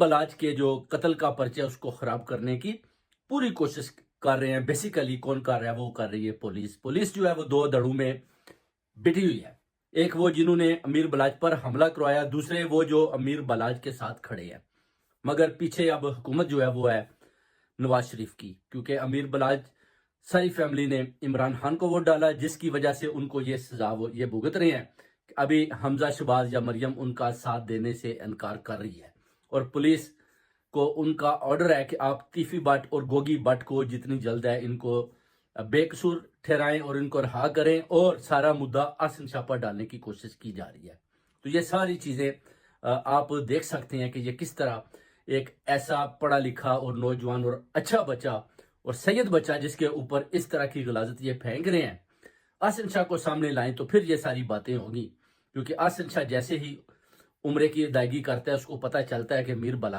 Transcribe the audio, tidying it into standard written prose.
बलाज के जो कत्ल का पर्चा उसको खराब करने की पूरी कोशिश कर रहे हैं। बेसिकली कौन कर रहा है, वो कर रही है पुलिस। पुलिस जो है वो दो धड़ों में बिटी हुई है। एक वो जिन्होंने अमीर बलाज पर हमला करवाया, दूसरे वो जो अमीर बलाज के साथ खड़े हैं। मगर पीछे अब हुकूमत जो है वो है नवाज शरीफ की, क्योंकि अमीर बलाज सारी फैमिली ने इमरान खान को वोट डाला, जिसकी वजह से उनको ये सजा वो ये भुगत रहे हैं। अभी हमजा शहबाज या मरियम उनका साथ देने से इनकार कर रही है और पुलिस को उनका ऑर्डर है कि आप तीफी भट्ट और गोगी भट्ट को जितनी जल्द है इनको बेकसूर ठहराएं और इनको रहा करें, और सारा मुद्दा आसन छापा डालने की कोशिश की जा रही है। तो ये सारी चीजें आप देख सकते हैं कि ये किस तरह एक ऐसा पढ़ा लिखा और नौजवान और अच्छा बच्चा और सैयद बच्चा जिसके ऊपर इस तरह की गलाजत ये फेंक रहे हैं, आसिम शाह को सामने लाएं तो फिर ये सारी बातें होंगी। क्योंकि आसिम शाह जैसे ही उम्रे की अदायगी करता है उसको पता चलता है कि मीर बला